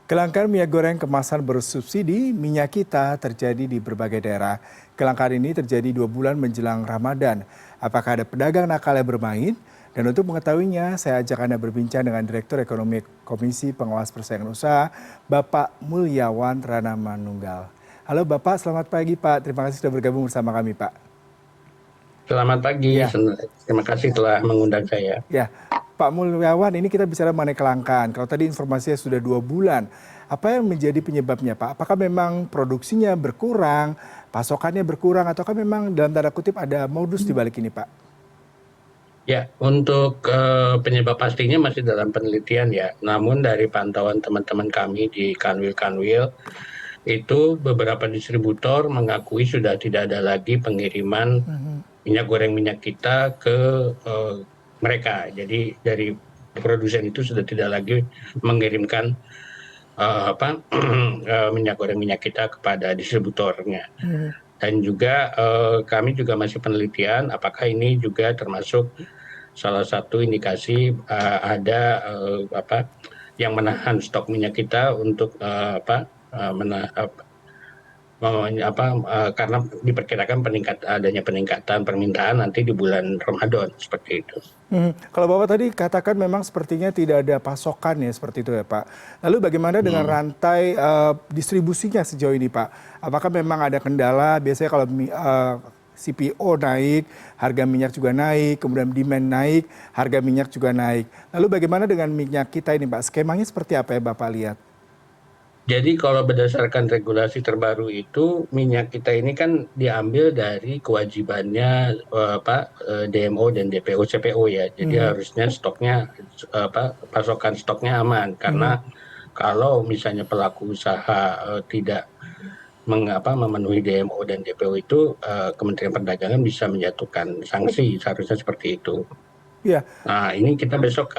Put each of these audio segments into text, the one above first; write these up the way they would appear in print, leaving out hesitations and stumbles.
Kelangkaan minyak goreng kemasan bersubsidi minyak kita terjadi di berbagai daerah. Kelangkaan ini terjadi 2 bulan menjelang Ramadan. Apakah ada pedagang nakal yang bermain? Dan untuk mengetahuinya, saya ajak Anda berbincang dengan Direktur Ekonomi Komisi Pengawas Persaingan Usaha, Bapak Mulyawan Rana Manunggal. Halo Bapak, selamat pagi Pak. Terima kasih sudah bergabung bersama kami Pak. Selamat pagi, Ya, terima kasih telah mengundang saya. Ya, Pak Mulyawan, ini kita bicara mengenai kelangkaan. Kalau tadi informasinya sudah 2 bulan, apa yang menjadi penyebabnya, Pak? Apakah memang produksinya berkurang, pasokannya berkurang, ataukah memang dalam tanda kutip ada modus di balik ini, Pak? Ya, untuk penyebab pastinya masih dalam penelitian ya. Namun dari pantauan teman-teman kami di Kanwil-Kanwil, itu beberapa distributor mengakui sudah tidak ada lagi pengiriman Mhm. minyak goreng minyak kita ke eh, mereka. Jadi dari produsen itu sudah tidak lagi mengirimkan minyak goreng minyak kita kepada distributornya. Mhm. Dan juga kami juga masih penelitian apakah ini juga termasuk salah satu indikasi ada yang menahan stok minyak kita untuk karena diperkirakan adanya peningkatan permintaan nanti di bulan Ramadan seperti itu. Kalau Bapak tadi katakan memang sepertinya tidak ada pasokan ya seperti itu ya Pak. Lalu bagaimana dengan Hmm. rantai distribusinya sejauh ini Pak? Apakah memang ada kendala? Biasanya kalau CPO naik, harga minyak juga naik, kemudian demand naik, harga minyak juga naik. Lalu bagaimana dengan minyak kita ini Pak? Skemanya seperti apa ya Bapak lihat? Jadi kalau berdasarkan regulasi terbaru itu minyak kita ini kan diambil dari kewajibannya DMO dan DPO CPO ya. Jadi Mhm. harusnya stoknya pasokan stoknya aman Mhm. karena kalau misalnya pelaku usaha tidak memenuhi DMO dan DPO itu Kementerian Perdagangan bisa menjatuhkan sanksi seharusnya seperti itu. Ya. Nah, ini kita besok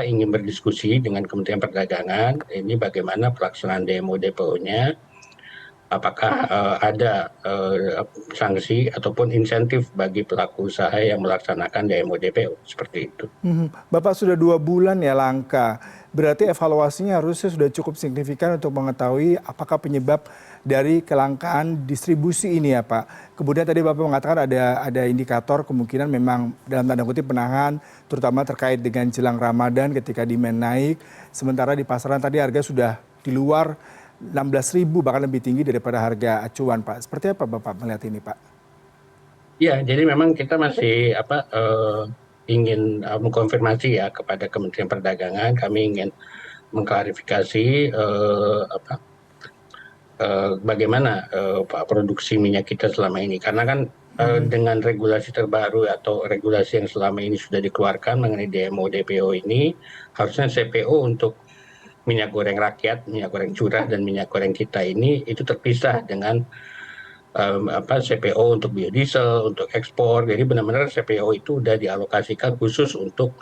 ingin berdiskusi dengan Kementerian Perdagangan ini bagaimana pelaksanaan demo DPO-nya, apakah ada sanksi ataupun insentif bagi pelaku usaha yang melaksanakan demo DPO seperti itu. Bapak sudah 2 bulan ya langka. Berarti evaluasinya harusnya sudah cukup signifikan untuk mengetahui apakah penyebab dari kelangkaan distribusi ini ya Pak. Kemudian tadi Bapak mengatakan ada indikator kemungkinan memang dalam tanda kutip penahan, terutama terkait dengan jelang Ramadan ketika demand naik. Sementara di pasaran tadi harga sudah di luar 16.000 bahkan lebih tinggi daripada harga acuan Pak. Seperti apa Bapak melihat ini Pak? Ya, jadi memang kita masih ingin mengkonfirmasi ya kepada Kementerian Perdagangan, kami ingin mengklarifikasi bagaimana produksi minyak kita selama ini. Karena kan Mhm. dengan regulasi terbaru atau regulasi yang selama ini sudah dikeluarkan mengenai DMO DPO ini, harusnya CPO untuk minyak goreng rakyat, minyak goreng curah dan minyak goreng kita ini itu terpisah dengan CPO untuk biodiesel, untuk ekspor. Jadi benar-benar CPO itu sudah dialokasikan khusus untuk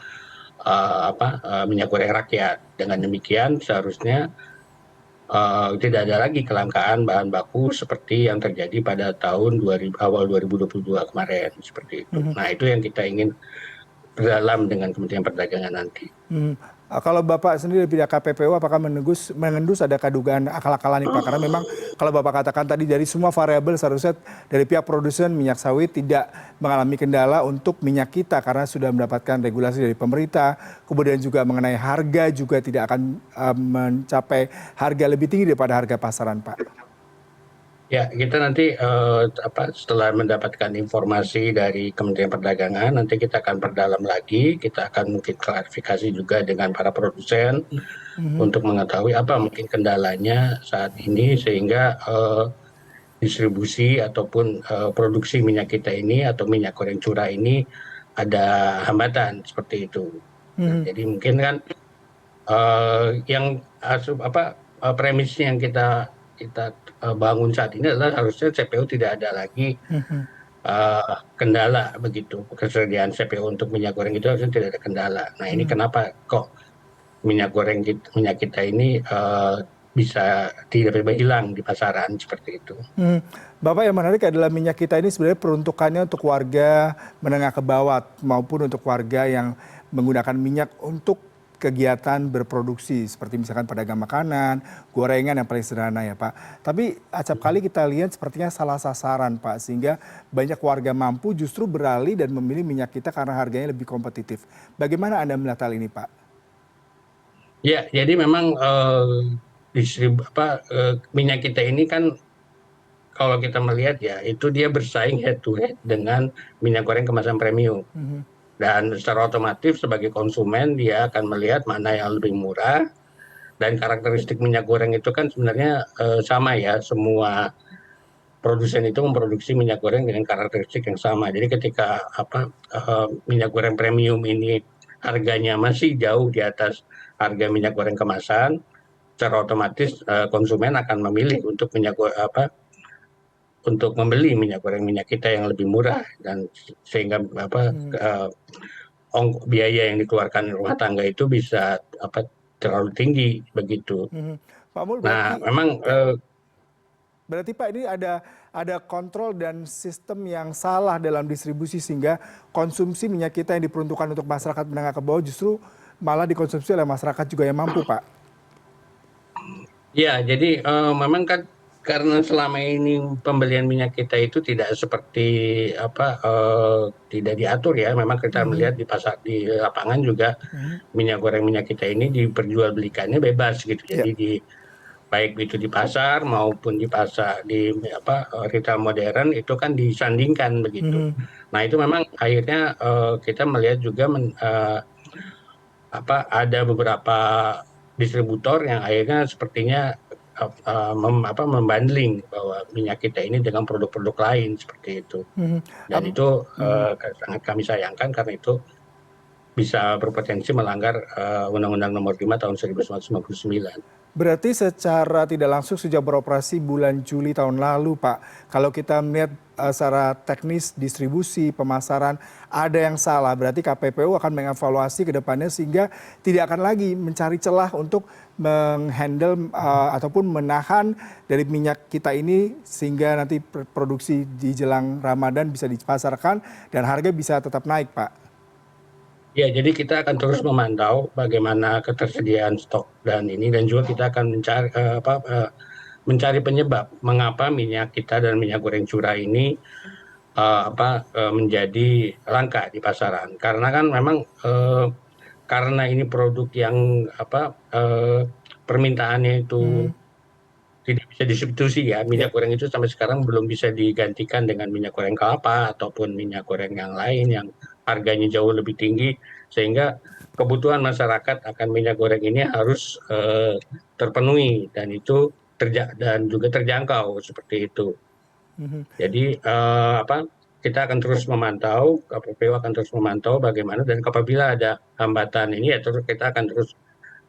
minyak goreng rakyat. Dengan demikian seharusnya tidak ada lagi kelangkaan bahan baku seperti yang terjadi pada tahun awal 2022 kemarin seperti itu. Mhm. Nah, itu yang kita ingin berdalam dengan Kementerian Perdagangan nanti. Kalau Bapak sendiri dari pihak KPPU apakah mengendus adakah dugaan akal-akalan nih Pak? Karena memang kalau Bapak katakan tadi dari semua variabel seharusnya dari pihak produsen minyak sawit tidak mengalami kendala untuk minyak kita karena sudah mendapatkan regulasi dari pemerintah. Kemudian juga mengenai harga juga tidak akan mencapai harga lebih tinggi daripada harga pasaran Pak. Ya, kita nanti setelah mendapatkan informasi dari Kementerian Perdagangan, nanti kita akan perdalam lagi, kita akan mungkin klarifikasi juga dengan para produsen Mhm. untuk mengetahui apa mungkin kendalanya saat ini sehingga distribusi ataupun produksi minyak kita ini atau minyak goreng curah ini ada hambatan seperti itu. Nah, Mhm. jadi mungkin kan yang premisnya yang kita kita bangun saat ini adalah harusnya CPO tidak ada lagi Mhm. kendala begitu. Ketersediaan CPO untuk minyak goreng itu harusnya tidak ada kendala. Nah, ini Mhm. kenapa kok minyak kita ini bisa tiba-tiba hilang di pasaran seperti itu. Hmm, Bapak yang menarik adalah minyak kita ini sebenarnya peruntukannya untuk warga menengah ke bawah maupun untuk warga yang menggunakan minyak untuk kegiatan berproduksi seperti misalkan pedagang makanan, gorengan yang paling sederhana ya Pak. Tapi acap kali kita lihat sepertinya salah sasaran Pak, sehingga banyak warga mampu justru beralih dan memilih minyak kita karena harganya lebih kompetitif. Bagaimana Anda melihat hal ini Pak? Ya, jadi memang minyak kita ini kan kalau kita melihat ya itu dia bersaing head to head dengan minyak goreng kemasan premium. Mhm. Dan secara otomatis sebagai konsumen dia akan melihat mana yang lebih murah, dan karakteristik minyak goreng itu kan sebenarnya sama ya, semua produsen itu memproduksi minyak goreng dengan karakteristik yang sama. Jadi ketika minyak goreng premium ini harganya masih jauh di atas harga minyak goreng kemasan, secara otomatis konsumen akan memilih untuk untuk membeli minyak kita yang lebih murah, dan sehingga Mhm. biaya yang dikeluarkan rumah tangga itu bisa terlalu tinggi begitu. Mhm. Pak Mul Nah, berarti memang ya, berarti Pak ini ada kontrol dan sistem yang salah dalam distribusi sehingga konsumsi minyak kita yang diperuntukkan untuk masyarakat menengah ke bawah justru malah dikonsumsi oleh masyarakat juga yang mampu, Pak. ya, jadi memang kan karena selama ini pembelian minyak kita itu tidak seperti tidak diatur ya. Memang kita Mhm. melihat di pasar, di lapangan juga Mhm. minyak kita ini diperjualbelikannya bebas gitu. Ya. Jadi baik itu di pasar maupun di pasar di retail modern itu kan disandingkan begitu. Mhm. Nah, itu memang akhirnya kita melihat juga ada beberapa distributor yang akhirnya sepertinya membandling bahwa minyak kita ini dengan produk-produk lain seperti itu. Mhm. Dan itu Mhm. sangat kami sayangkan karena itu bisa berpotensi melanggar Undang-Undang Nomor 5 Tahun 1999. Berarti secara tidak langsung sejak beroperasi bulan Juli tahun lalu, Pak, kalau kita melihat secara teknis distribusi, pemasaran, ada yang salah. Berarti KPPU akan mengevaluasi ke depannya sehingga tidak akan lagi mencari celah untuk menghandle ataupun menahan dari minyak kita ini sehingga nanti produksi di jelang Ramadan bisa dipasarkan dan harga bisa tetap naik, Pak. Ya, jadi kita akan terus memantau bagaimana ketersediaan stok dan juga kita akan mencari penyebab mengapa minyak kita dan minyak goreng curah ini menjadi langka di pasaran. Karena kan memang karena ini produk yang permintaannya itu Mhm. tidak bisa disubstitusi ya. Ya. Minyak goreng itu sampai sekarang belum bisa digantikan dengan minyak goreng kelapa ataupun minyak goreng yang lain yang harganya jauh lebih tinggi, sehingga kebutuhan masyarakat akan minyak goreng ini harus terpenuhi, dan itu dan juga terjangkau seperti itu. Mhm. Jadi kita akan terus memantau, KPPU akan terus memantau bagaimana, dan apabila ada hambatan ini ya terus kita akan terus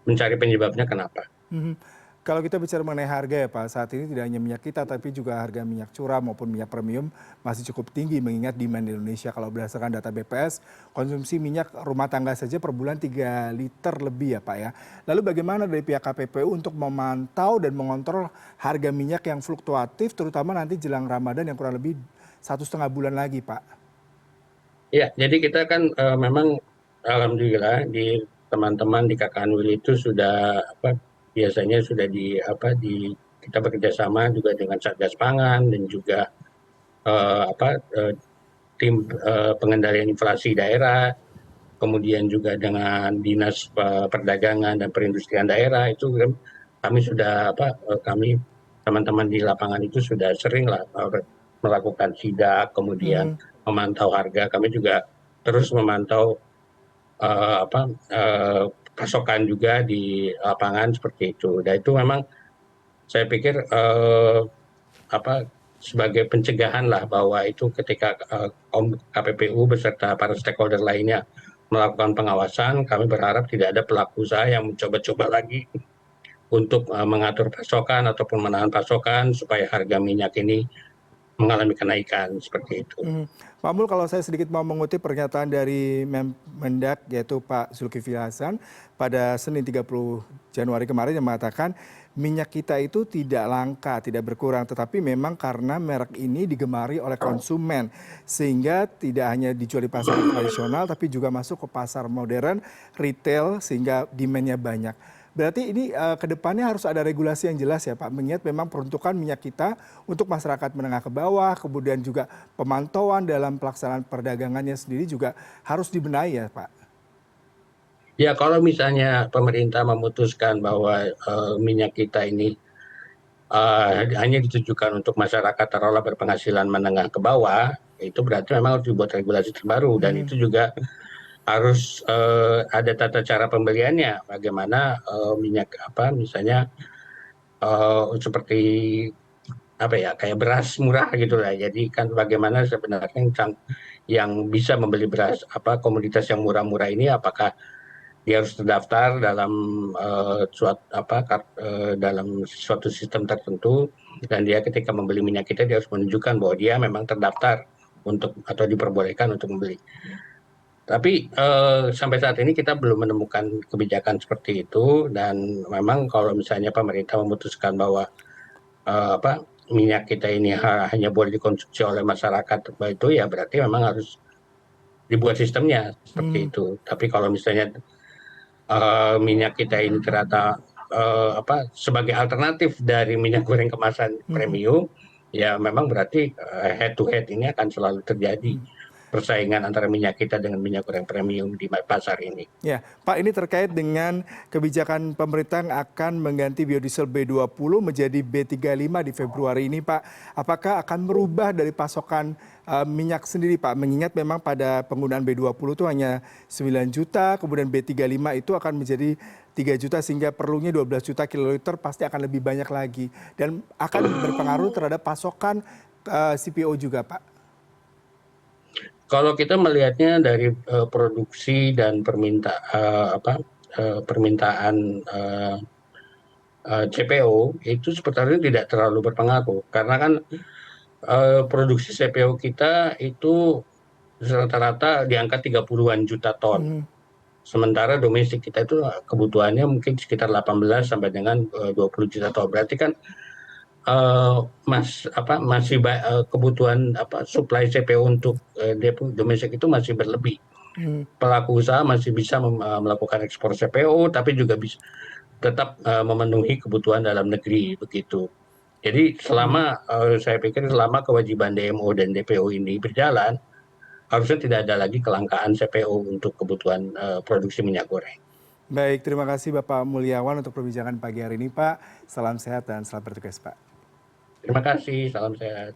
mencari penyebabnya kenapa. Mhm. Kalau kita bicara mengenai harga ya Pak, saat ini tidak hanya minyak kita tapi juga harga minyak curah maupun minyak premium masih cukup tinggi mengingat demand di Indonesia. Kalau berdasarkan data BPS, konsumsi minyak rumah tangga saja per bulan 3 liter lebih ya Pak ya. Lalu bagaimana dari pihak KPPU untuk memantau dan mengontrol harga minyak yang fluktuatif terutama nanti jelang Ramadan yang kurang lebih 1,5 bulan lagi Pak? Ya, jadi kita kan memang alhamdulillah di teman-teman di KKN Wil itu sudah biasanya sudah kita bekerja sama juga dengan Satgas Pangan dan juga tim pengendalian inflasi daerah, kemudian juga dengan Dinas Perdagangan dan Perindustrian daerah itu kan kami sudah kami teman-teman di lapangan itu sudah sering lah melakukan sidak, kemudian Mhm. memantau harga. Kami juga terus memantau pasokan juga di lapangan seperti itu. Dan itu memang saya pikir sebagai pencegahan lah bahwa itu ketika KPPU beserta para stakeholder lainnya melakukan pengawasan, kami berharap tidak ada pelaku usaha yang mencoba-coba lagi untuk mengatur pasokan ataupun menahan pasokan supaya harga minyak ini mengalami kenaikan seperti itu. Pak Mul, kalau saya sedikit mau mengutip pernyataan dari Mendak yaitu Pak Zulkifli Hasan pada Senin 30 Januari kemarin yang mengatakan minyak kita itu tidak langka, tidak berkurang, tetapi memang karena merek ini digemari oleh konsumen sehingga tidak hanya dijual di pasar tradisional tapi juga masuk ke pasar modern, retail sehingga demand-nya banyak. Berarti ini ke depannya harus ada regulasi yang jelas ya Pak, mengingat memang peruntukan minyak kita untuk masyarakat menengah ke bawah, kemudian juga pemantauan dalam pelaksanaan perdagangannya sendiri juga harus dibenahi ya Pak. Ya, kalau misalnya pemerintah memutuskan bahwa minyak kita ini hanya ditujukan untuk masyarakat taruhlah berpenghasilan menengah ke bawah, itu berarti memang harus dibuat regulasi terbaru dan itu juga harus ada tata cara pembeliannya. Bagaimana minyak apa misalnya seperti apa ya kayak beras murah gitu lah. Jadi kan bagaimana sebenarnya yang bisa membeli beras apa komoditas yang murah-murah ini apakah dia harus terdaftar dalam dalam suatu sistem tertentu dan dia ketika membeli minyak kita dia harus menunjukkan bahwa dia memang terdaftar untuk atau diperbolehkan untuk membeli. Tapi sampai saat ini kita belum menemukan kebijakan seperti itu dan memang kalau misalnya pemerintah memutuskan bahwa minyak kita ini hanya boleh dikonsumsi oleh masyarakat itu ya berarti memang harus dibuat sistemnya seperti itu. Tapi kalau misalnya minyak kita ini ternyata sebagai alternatif dari minyak goreng kemasan premium, ya memang berarti head to head ini akan selalu terjadi persaingan antara minyak kita dengan minyak goreng premium di pasar ini. Ya, Pak, ini terkait dengan kebijakan pemerintah yang akan mengganti biodiesel B20 menjadi B35 di Februari ini, Pak. Apakah akan merubah dari pasokan minyak sendiri, Pak? Mengingat memang pada penggunaan B20 itu hanya 9 juta, kemudian B35 itu akan menjadi 3 juta sehingga perlunya 12 juta kiloliter pasti akan lebih banyak lagi. Dan akan berpengaruh terhadap pasokan CPO juga, Pak. Kalau kita melihatnya dari produksi dan permintaan CPO itu sebenarnya tidak terlalu berpengaruh karena kan produksi CPO kita itu rata-rata di angka 30-an juta ton. Sementara domestik kita itu kebutuhannya mungkin sekitar 18 sampai dengan 20 juta ton. Berarti kan kebutuhan supply CPO untuk domestik itu masih berlebih. Pelaku usaha masih bisa melakukan ekspor CPO, tapi juga bisa tetap memenuhi kebutuhan dalam negeri begitu. Jadi saya pikir selama kewajiban DMO dan DPO ini berjalan, harusnya tidak ada lagi kelangkaan CPO untuk kebutuhan produksi minyak goreng. Baik, terima kasih Bapak Mulyawan untuk perbincangan pagi hari ini, Pak. Salam sehat dan selamat bertugas, Pak. Terima kasih, salam sehat.